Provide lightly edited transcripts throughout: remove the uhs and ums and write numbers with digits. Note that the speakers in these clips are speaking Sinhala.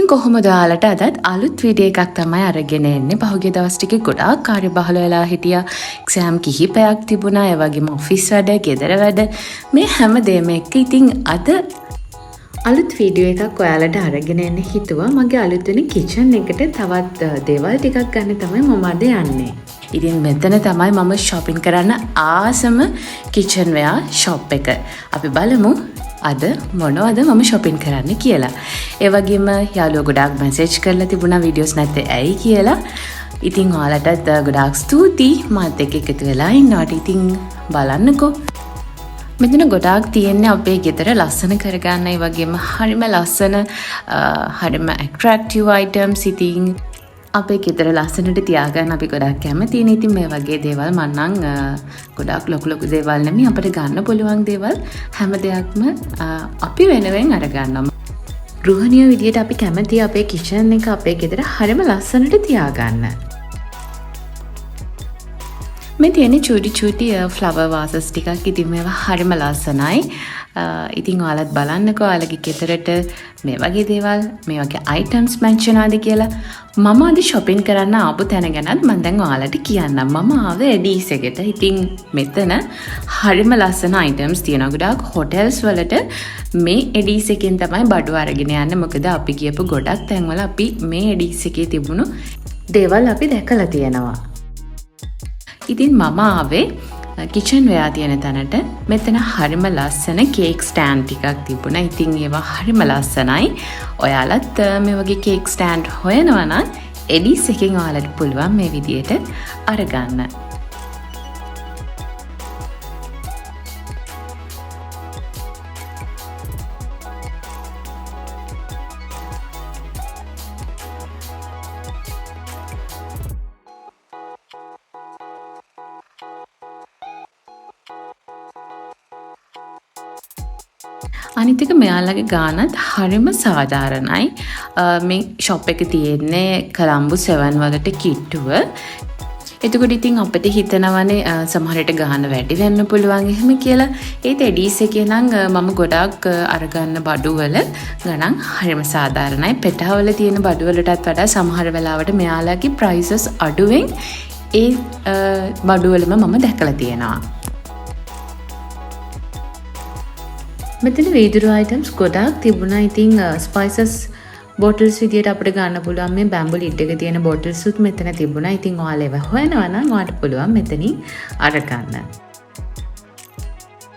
ඉතින් කොහොමද ඔයාලට අදත් අලුත් වීඩියෝ එකක් තමයි අරගෙන එන්නේ. පහුගිය දවස් ටිකේ ගොඩාක් කාර්යබහුල වෙලා හිටියා. එක්සෑම් කිහිපයක් තිබුණා. ඒ වගේම ඔෆිස් වැඩ, ගෙදර වැඩ මේ හැමදේම එක්ක ඉතින් අද අලුත් වීඩියෝ එකක් ඔයාලට අරගෙන එන්න හිතුවා. මගේ අලුත් වෙන කිචන් එකට තවත් දේවල් ටිකක් ගන්න තමයි මම අද යන්නේ. ඉතින් මෙතන තමයි මම shopping කරන්න ආසම කිචන් වෙයා shop එක. අපි බලමු අද මොනවද මම shopping කරන්න කියලා. ඒ වගේම යාළුවෝ ගොඩාක් message කරලා තිබුණා videos නැත්තේ ඇයි කියලා. ඉතින් ඔයාලටත් ගොඩාක් ස්තුතියි මාත් එක්ක එකතු වෙලා ඉන්නවට. ඉතින් බලන්නකෝ. මෙතන ගොඩාක් තියෙන්නේ අපේ ගෙදර ලස්සන කරගන්න. ඒ වගේම හරිම ලස්සන හරිම attractive items. ඉතින් අපේ ගෙදර ලස්සනට තියාගන්න අපි ගොඩක් කැමතියි. ඉතින් මේ වගේ දේවල් මම නම් ගොඩක් ලොකු දේවල් නෙමෙයි අපිට ගන්න පුළුවන් දේවල් හැම දෙයක්ම අපි වෙනුවෙන් අරගන්නවා. ගෘහණිය විදියට අපි කැමතියි අපේ කිචන් එක අපේ ගෙදර හරිම ලස්සනට තියාගන්න. මේ තියෙන චූටි ෆ්ලවර් වාසස් ටිකක්. ඉතින් මේවා හරිම ලස්සනයි. ඉතින් ඔයාලත් බලන්නකෝ ඔයාලගේ ගෙදරට මේ වගේ දේවල් මේ වගේ අයිටම්ස් මැච්චනාද කියලා. මම අද shopping කරන්න ආපු තැන ගැනත් මම දැන් ඔයාලට කියන්නම්. මම ආවේ එඩීස් එකට. ඉතින් මෙතන හරිම ලස්සන අයිටම්ස් තියෙනවා. ගොඩාක් හොටෙල්ස් වලට මේ එඩීස් එකෙන් තමයි බඩු අරගෙන යන්නේ. මොකද අපි ගියපු ගොඩක් තැන්වල අපි මේ එඩීස් එකේ තිබුණු දේවල් අපි දැකලා තියෙනවා. ඉතින් මම ආවේ කිචන් වෙයා තියෙන තැනට. මෙතන හරිම ලස්සන කේක් ස්ටෑන්ඩ් ටිකක් තිබුණා. ඉතින් ඒවා හරිම ලස්සනයි. ඔයාලත් මේ වගේ කේක් ස්ටෑන්ඩ් හොයනවා නම් එඩීස් එකෙන් ඔයාලට පුළුවන් මේ විදියට අරගන්න. අනිත් එක මෙයාලගේ ගානත් හරිම සාධාරණයි. මේ ෂොප් එක තියෙන්නේ කොළඹ 7 වලට කිට්ටුව. එතකොට ඉතින් අපිට හිතනවනේ සමහර විට ගාන වැඩි වෙන්න පුළුවන් එහෙම කියලා. ඒත් එඩීස් එකේ නම් මම ගොඩාක් අරගන්න බඩුවල ගණන් හරිම සාධාරණයි. පෙට්ටාවල තියෙන බඩුවලටත් වඩා සමහර වෙලාවට මෙයාලගේ prices අඩුවෙන් ඒ බඩුවලම මම දැකලා තියෙනවා. මෙතන වීදුරු items ගොඩාක් තිබුණා. ඉතින් spices bottles විදියට අපිට ගන්න පුළුවන් මේ බැම්බු lid එක තියෙන bottles උත් මෙතන තිබුණා. ඉතින් ඔයාලා ඒවා හොයනවා නම් ඔයාලට පුළුවන් මෙතනින් අරගන්න.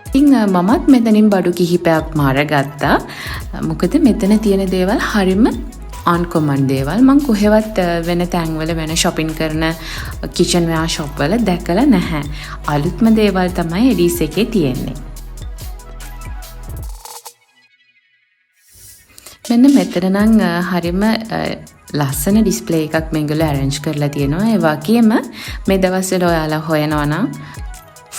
ඉතින් මමත් මෙතනින් බඩු කිහිපයක්ම අරගත්තා. මොකද මෙතන තියෙන දේවල් හරිම uncommon දේවල්. මම කොහෙවත් වෙන තැන්වල වෙන shopping කරන kitchen wear shop වල දැකලා නැහැ. අලුත්ම දේවල් තමයි එඩීස් එකේ තියෙන්නේ. මෙන්න මෙතන නම් හරිම ලස්සන ඩිස්ප්ලේ එකක් මේගොල්ලෝ arrange කරලා තියෙනවා. ඒ වගේම මේ දවස්වල ඔයාලා හොයනවා නම්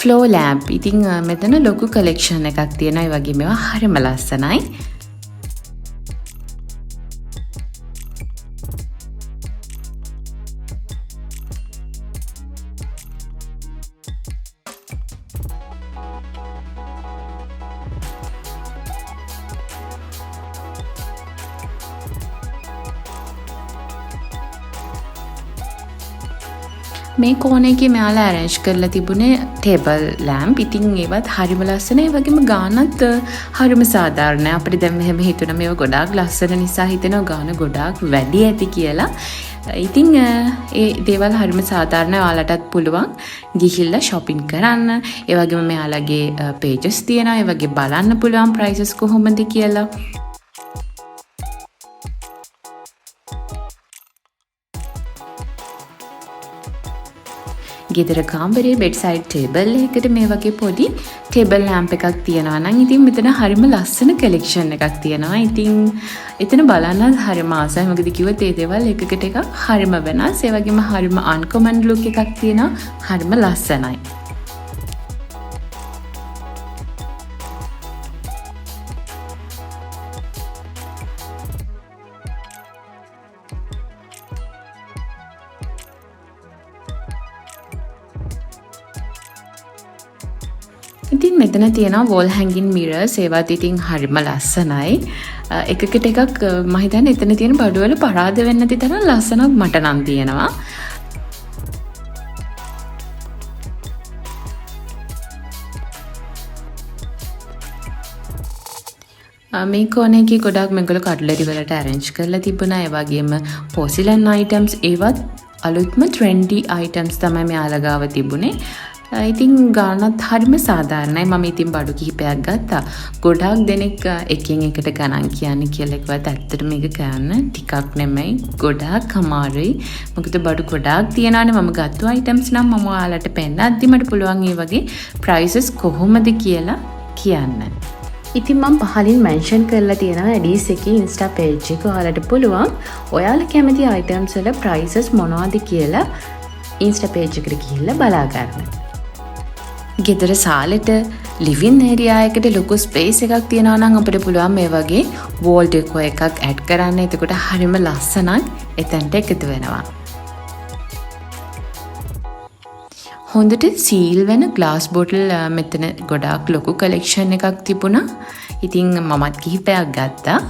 floor lamp. ඉතින් මෙතන ලොකු collection එකක් තියෙනවා. ඒ වගේම ඒවා හරිම ලස්සනයි. මේ කෝනේ එකේ මෙයාලා arrange කරලා තිබුණේ table lamp. ඉතින් ඒවත් හරිම ලස්සනයි. ඒ වගේම ගානත් හරිම සාධාරණයි. අපිට දැන් මෙහෙම හිතුණා මේවා ගොඩාක් ලස්සන නිසා හිතෙනවා ගාන ගොඩාක් වැඩි ඇති කියලා. ඉතින් ඒ දේවල් හරිම සාධාරණයි. ඔයාලටත් පුළුවන් ගිහිල්ලා shopping කරන්න. ඒ වගේම මෙයාලගේ pages තියෙනවා. ඒ වගේ බලන්න පුළුවන් prices කොහොමද කියලා. ගෙදර කාමරේ bedside table එකකට මේ වගේ පොඩි table lamp එකක් තියනවා නම් ඉතින් මෙතන හරිම ලස්සන collection එකක් තියෙනවා. ඉතින් එතන බලන්න හරිම ආසයි. මොකද කිව්වොත් ඒ දේවල් එකකට එකක් හරිම වෙනස්. ඒ වගේම හරිම uncommon look එකක් තියෙනවා. හරිම ලස්සනයි. ඉතින් මෙතන තියෙනවා wall hanging mirrors. ඒවත් ඉතින් හරිම ලස්සනයි. එකකට එකක් මම හිතන්නේ එතන තියෙන බඩුවල පරාද වෙන්නේ නැති තරම් ලස්සනක් මට නම් තියෙනවා. මේ කෝණේකී ගොඩක් මේගොල්ලෝ කට්ලරි වලට arrange කරලා තිබුණා. ඒ වගේම porcelain items ඒවත් අලුත්ම trendy items තමයි මෙයාලා ගාව තිබුණේ. ඉතින් ගානත් හරිම සාධාරණයි. මම ඉතින් බඩු කිහිපයක් ගත්තා. ගොඩාක් දෙනෙක් එකින් එකට ගණන් කියන්නේ කියලා කිව්වත් ඇත්තට මේක ගන්න ටිකක් නෙමෙයි. ගොඩාක් අමාරුයි. මොකද බඩු ගොඩාක් තියනවානේ. මම ගත්තු items නම් මම ඔයාලට පෙන්නද්දි මට පුළුවන් මේ වගේ prices කොහොමද කියලා කියන්න. ඉතින් මම පහලින් මෙන්ෂන් කරලා තියෙනවා ඇඩීස් එකේ ඉන්ස්ටා පේජ් එක. ඔයාලට පුළුවන් ඔයාලා කැමති items වල prices මොනවද කියලා ඉන්ස්ටා පේජ් එකට ගිහිල්ලා බලා ගන්න. ගෙදර සාලෙට ලිවින් ඒරියා එකට ලොකු ස්පේස් එකක් තියෙනවා නම් අපිට පුළුවන් මේ වගේ වෝල් ඩෙකෝ එකක් ඇඩ් කරන්න. එතකොට හරිම ලස්සනක් එතනට එකතු වෙනවා. හොඳට සීල් වෙන ග්ලාස් බොටල් මෙතන ගොඩාක් ලොකු කලෙක්ෂන් එකක් තිබුණා. ඉතින් මමත් කිහිපයක් ගත්තා.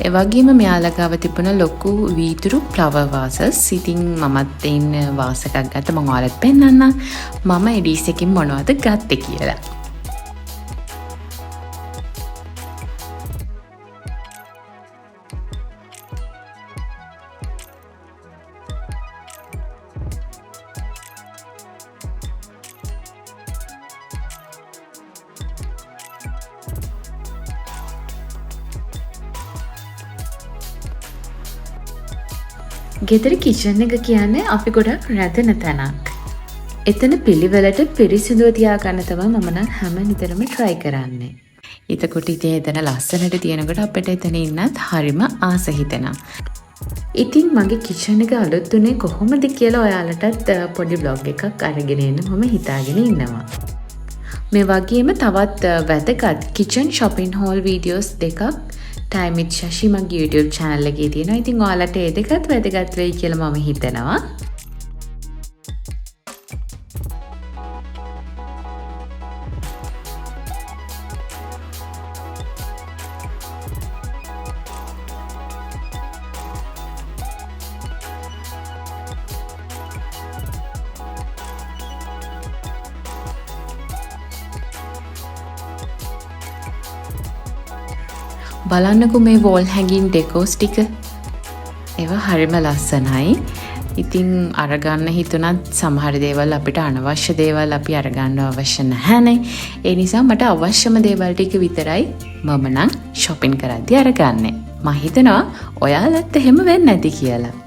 ඒ වගේම මෙයාලා ගාව තිබුණ ලොකු වීදුරු ෆ්ලවර් වාසස්. ඉතින් මමත් එන්න වාස් එකක් ගත්තා. මම ඔයාලට පෙන්නන්නම් මම එඩීස් එකකින් මොනවද ගත්තේ කියලා. ගෙදර කිචන් එක කියන්නේ අපි ගොඩක් රැඳෙන තැනක්. එතන පිළිවෙලට පිරිසිදුව තියාගන්න තමයි මම නම් හැම නිතරම try කරන්නේ. එතකොට ඉතින් එතන ලස්සනට තියෙනකොට අපිට එතන ඉන්නත් හරිම ආස හිතෙනවා. ඉතින් මගේ කිචන් එක අලුත් උනේ කොහොමද කියලා ඔයාලටත් පොඩි vlog එකක් අරගෙන එන්න මම හිතාගෙන ඉන්නවා. මේ වගේම තවත් වැදගත් kitchen shopping haul videos දෙකක් time with Shashi මගේ YouTube channel එකේ තියෙනවා. ඉතින් ඔයාලට ඒ දෙකත් වැදගත් වෙයි කියලා මම හිතනවා. බලන්නකෝ මේ වෝල් හැඟින් ඩෙකෝස් ටික. ඒවා හරිම ලස්සනයි. ඉතින් අරගන්න හිතුණත් සමහර දේවල් අපිට අනවශ්‍ය දේවල් අපි අරගන්න අවශ්‍ය නැහැනේ. ඒ නිසා මට අවශ්‍යම දේවල් ටික විතරයි මම නම් shopping කරද්දී අරගන්නේ. මම හිතනවා ඔයාලත් එහෙම වෙන්නේ නැති කියලා.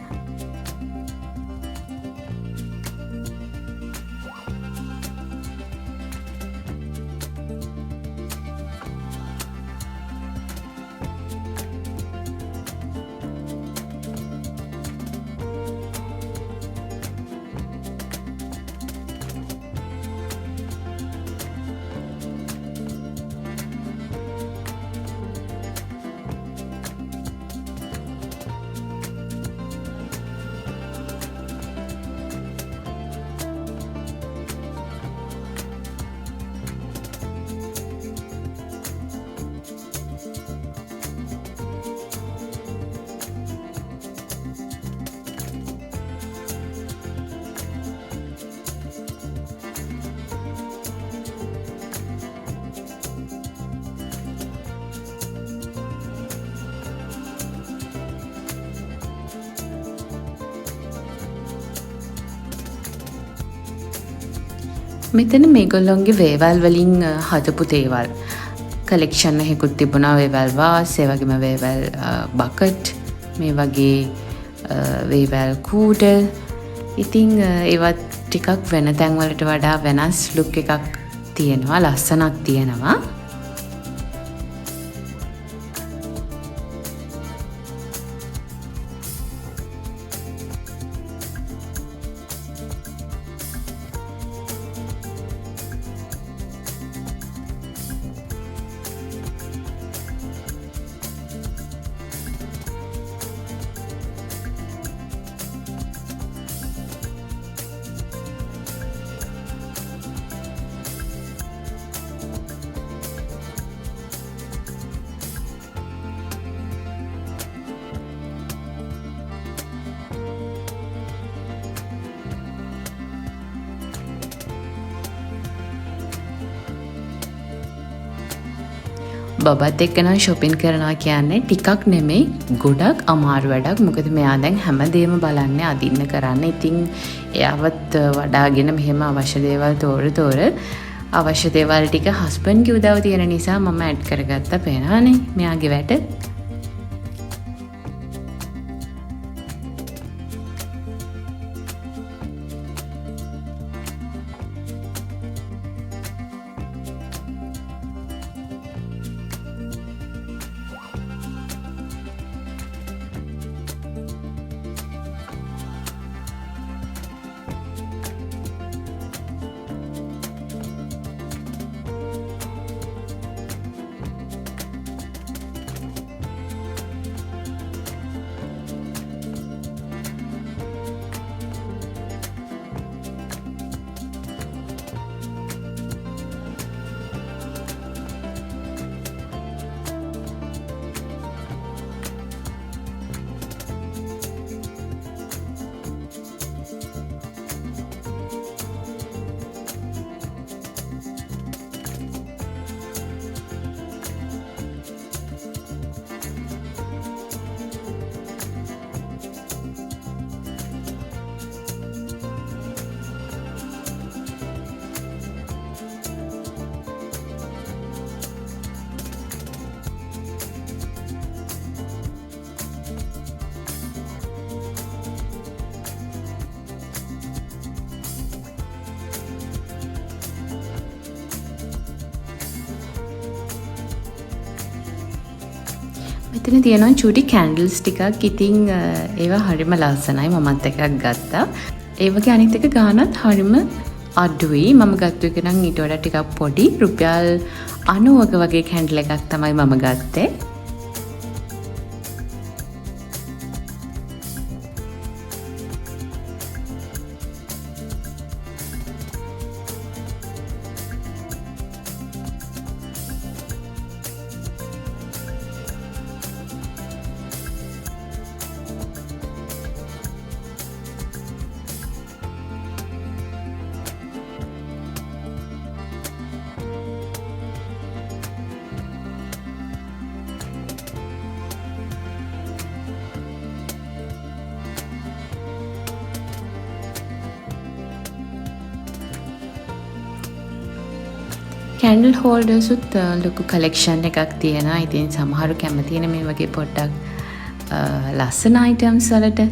මෙතන මේගොල්ලොන්ගේ වේවල් වලින් හදපු දේවල් කලෙක්ෂන් එකකුත් තිබුණා. වේවල් වාස්, ඒ වගේම වේවල් බකට්, මේ වගේ වේවල් කූඩල්. ඉතින් ඒවත් ටිකක් වෙන තැන් වලට වඩා වෙනස් ලුක් එකක් තියෙනවා, ලස්සනක් තියෙනවා. බබත් එක්ක නම් shopping කරනවා කියන්නේ ටිකක් නෙමෙයි ගොඩක් අමාරු වැඩක්. මොකද මෙයා දැන් හැමදේම බලන්නේ අදින්න කරන්න. ඉතින් එයාවත් වඩාගෙන මෙහෙම අවශ්‍ය දේවල් තෝර අවශ්‍ය දේවල් ටික හස්බන්ඩ්ගේ උදව් තියෙන නිසා මම ඇඩ් කරගත්තා පේනවනේ මෙයාගේ වැඩ. මෙතන තියෙනවා චූටි කැන්ඩල්ස් ටිකක්. ඉතින් ඒවා හරිම ලස්සනයි. මමත් එකක් ගත්තා. ඒ වගේ අනිත් එක ගානත් හරිම අඩුයි. මම ගත්ත එක නම් ඊට වඩා ටිකක් පොඩි. රුපියල් 90ක වගේ කැන්ඩල් එකක් තමයි මම ගත්තේ. කැන්ඩල් හෝල්ඩර්සුත් ලොකු කලෙක්ෂන් එකක් තියෙනවා. ඉතින් සමහරු කැමතින මේ වගේ පොඩ්ඩක් ලස්සන අයිටම්ස් වලට.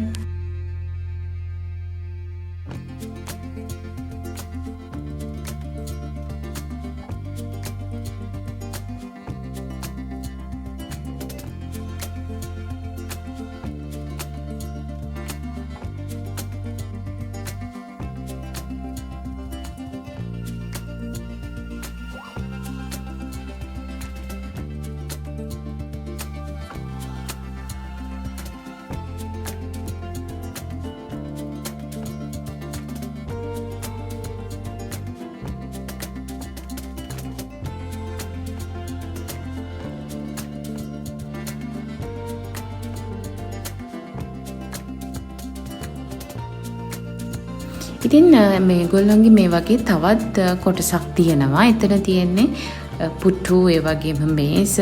ඉතින් මේගොල්ලන්ගේ මේ වගේ තවත් කොටසක් තියෙනවා. එතන තියෙන්නේ පුටු, ඒ වගේම මේස,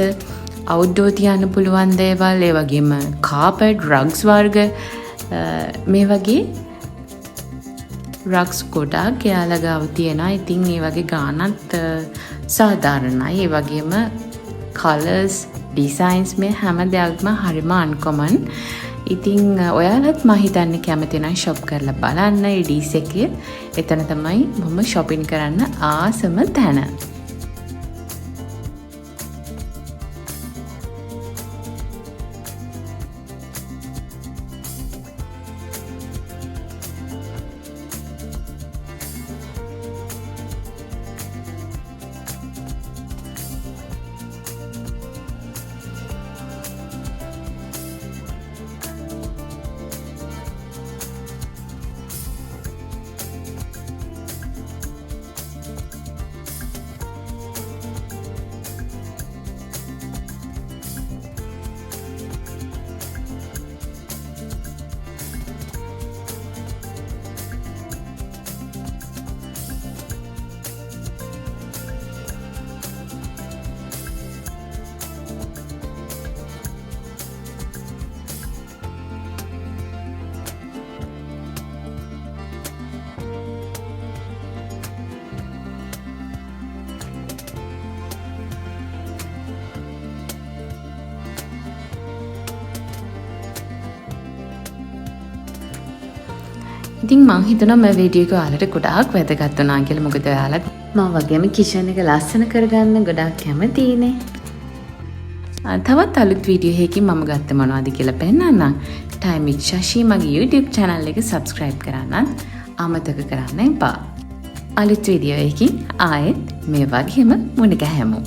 අවුට්ඩෝර් තියන්න පුළුවන් දේවල්, ඒ වගේම කාපට්, රග්ස් වර්ග, මේ වගේ රග්ස් ගොඩක් එයාලා ගාව තියෙනවා. ඉතින් මේ වගේ ගානත් සාධාරණයි. ඒ වගේම කලර්ස්, ඩිසයින්ස්, මේ හැම දෙයක්ම හරිම අන්කොමන්. ඉතින් ඔයාලත් මම හිතන්නේ කැමති නම් ෂොප් කරලා බලන්න. ඩීස් එකේ එතන තමයි මම shopping කරන්න ආසම තැන. ඉතින් මං හිතනවා මේ වීඩියෝ එක ඔයාලට ගොඩාක් වැදගත් වුණා කියලා. මොකද ඔයාලත් මම වගේම කිචන් එක ලස්සන කරගන්න ගොඩාක් කැමතිනේ. තවත් අලුත් වීඩියෝ එකකින් මම ගත්ත මොනවද කියලා පෙන්නන්නම්. Time with Shashi මගේ YouTube channel එක subscribe කරන්නත් අමතක කරන්න එපා. අලුත් වීඩියෝ එකකින් ආයෙත් මේ වගේම මුණ ගැහෙමු.